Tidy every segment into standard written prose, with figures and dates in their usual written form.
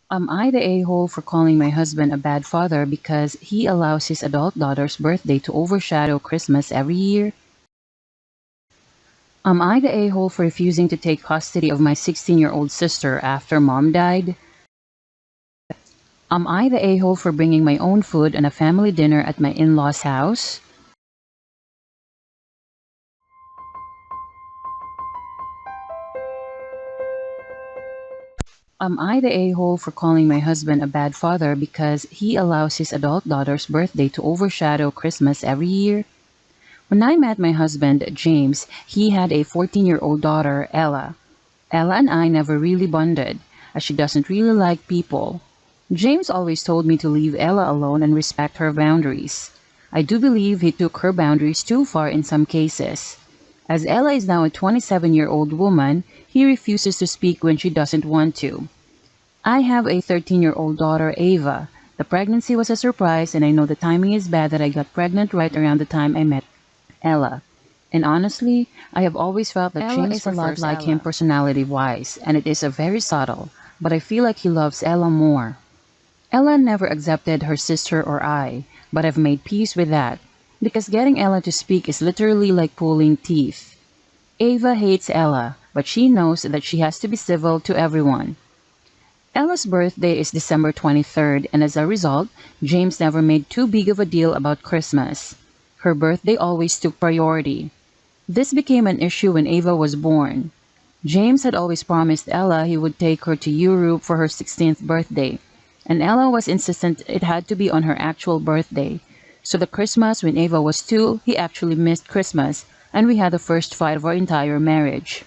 Am I the a-hole for calling my husband a bad father because he allows his adult daughter's birthday to overshadow Christmas every year? Am I the a-hole for refusing to take custody of my 16-year-old sister after mom died? Am I the a-hole for bringing my own food and a family dinner at my in-laws' house? Am I the a-hole for calling my husband a bad father because he allows his adult daughter's birthday to overshadow Christmas every year? When I met my husband, James, he had a 14-year-old daughter, Ella. Ella and I never really bonded, as she doesn't really like people. James always told me to leave Ella alone and respect her boundaries. I do believe he took her boundaries too far in some cases. As Ella is now a 27-year-old woman, he refuses to speak when she doesn't want to. I have a 13-year-old daughter, Ava. The pregnancy was a surprise, and I know the timing is bad that I got pregnant right around the time I met Ella. And honestly, I have always felt that Ella James is a lot prefers like him Ella. personality-wise, and it is a very subtle, but I feel like he loves Ella more. Ella never accepted her sister or I, but I've made peace with that, because getting Ella to speak is literally like pulling teeth. Ava hates Ella, but she knows that she has to be civil to everyone. Ella's birthday is December 23rd, and as a result, James never made too big of a deal about Christmas. Her birthday always took priority. This became an issue when Ava was born. James had always promised Ella he would take her to Europe for her 16th birthday, and Ella was insistent it had to be on her actual birthday. So the Christmas when Ava was 2, he actually missed Christmas, and we had the first fight of our entire marriage.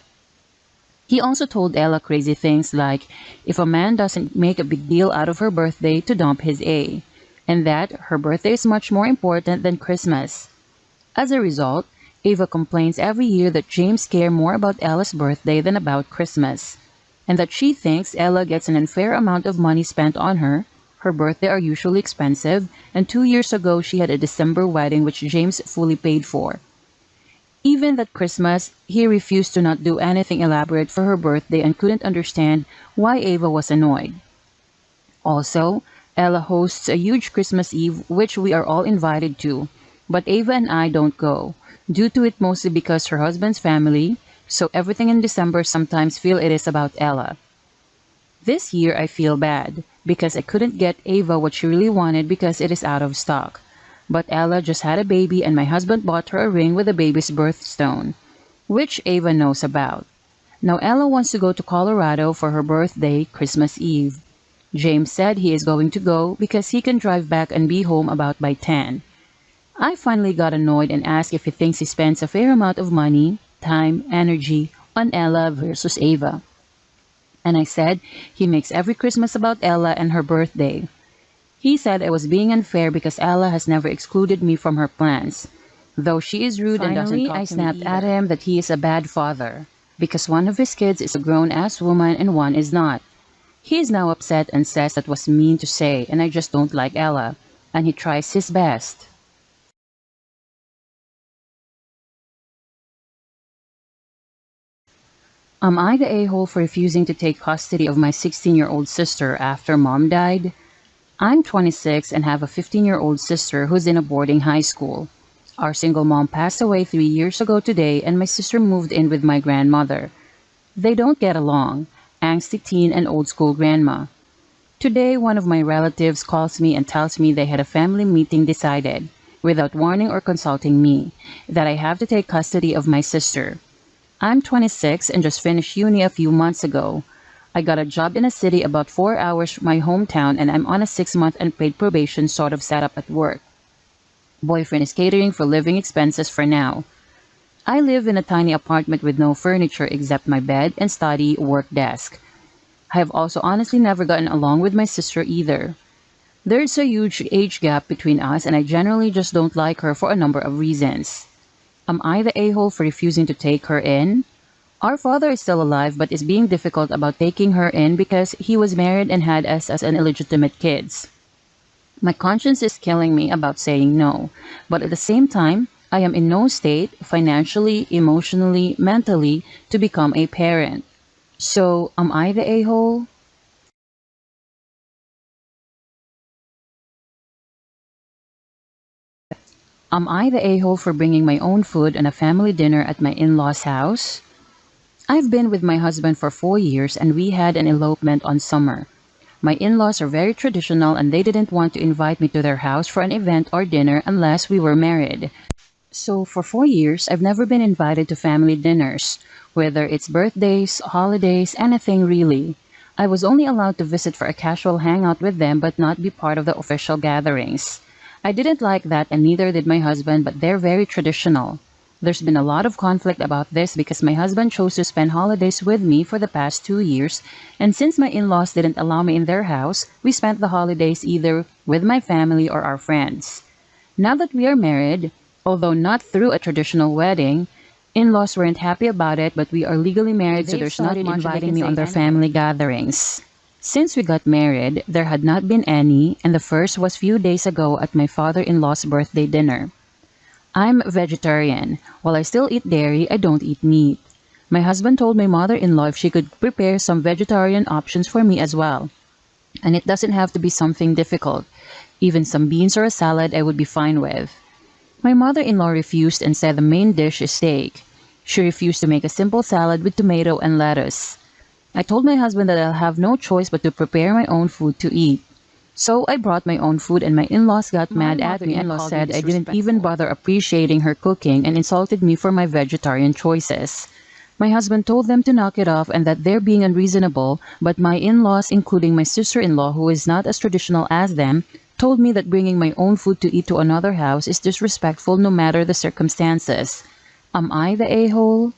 He also told Ella crazy things like if a man doesn't make a big deal out of her birthday to dump his A, and that her birthday is much more important than Christmas. As a result, Ava complains every year that James cares more about Ella's birthday than about Christmas, and that she thinks Ella gets an unfair amount of money spent on her. Her birthday are usually expensive, and 2 years ago she had a December wedding which James fully paid for. Even that Christmas, he refused to not do anything elaborate for her birthday and couldn't understand why Ava was annoyed. Also, Ella hosts a huge Christmas Eve which we are all invited to, but Ava and I don't go, due to it mostly because her husband's family, so everything in December sometimes feel it is about Ella. This year I feel bad, because I couldn't get Ava what she really wanted because it is out of stock. But Ella just had a baby and my husband bought her a ring with the baby's birthstone, which Ava knows about. Now Ella wants to go to Colorado for her birthday, Christmas Eve. James said he is going to go because he can drive back and be home about by 10. I finally got annoyed and asked if he thinks he spends a fair amount of money, time, energy on Ella versus Ava. And I said he makes every Christmas about Ella and her birthday. He said I was being unfair because Ella has never excluded me from her plans, though she is rude and doesn't Finally, talk I to me snapped either. at him that he is a bad father, because one of his kids is a grown-ass woman and one is not. He is now upset and says that was mean to say and I just don't like Ella, and he tries his best. Am I the a-hole for refusing to take custody of my 16-year-old sister after mom died? I'm 26 and have a 15-year-old sister who's in a boarding high school. Our single mom passed away 3 years ago today and my sister moved in with my grandmother. They don't get along, angsty teen and old school grandma. Today, one of my relatives calls me and tells me they had a family meeting decided, without warning or consulting me, that I have to take custody of my sister. I'm 26 and just finished uni a few months ago. I got a job in a city about 4 hours from my hometown and I'm on a 6-month unpaid probation sort of setup at work. Boyfriend is catering for living expenses for now. I live in a tiny apartment with no furniture except my bed and study work desk. I have also honestly never gotten along with my sister either. There's a huge age gap between us and I generally just don't like her for a number of reasons. Am I the a-hole for refusing to take her in? Our father is still alive but is being difficult about taking her in because he was married and had us as an illegitimate kids. My conscience is killing me about saying no, but at the same time, I am in no state, financially, emotionally, mentally, to become a parent. So, am I the a-hole? Am I the a-hole for bringing my own food and a family dinner at my in-laws' house? I've been with my husband for 4 years and we had an elopement on summer. My in-laws are very traditional and they didn't want to invite me to their house for an event or dinner unless we were married. So for 4 years, I've never been invited to family dinners, whether it's birthdays, holidays, anything really. I was only allowed to visit for a casual hangout with them but not be part of the official gatherings. I didn't like that and neither did my husband, but they're very traditional. There's been a lot of conflict about this because my husband chose to spend holidays with me for the past 2 years, and since my in-laws didn't allow me in their house, we spent the holidays either with my family or our friends. Now that we are married, although not through a traditional wedding, in-laws weren't happy about it, but we are legally married, so there's not much inviting me on their family gatherings. Since we got married, there had not been any, and the first was few days ago at my father-in-law's birthday dinner. I'm vegetarian. While I still eat dairy, I don't eat meat. My husband told my mother-in-law if she could prepare some vegetarian options for me as well. And it doesn't have to be something difficult. Even some beans or a salad I would be fine with. My mother-in-law refused and said the main dish is steak. She refused to make a simple salad with tomato and lettuce. I told my husband that I'll have no choice but to prepare my own food to eat. So I brought my own food and my in-laws got mad at me and said I didn't even bother appreciating her cooking and insulted me for my vegetarian choices. My husband told them to knock it off and that they're being unreasonable, but my in-laws, including my sister-in-law who is not as traditional as them, told me that bringing my own food to eat to another house is disrespectful no matter the circumstances. Am I the a-hole?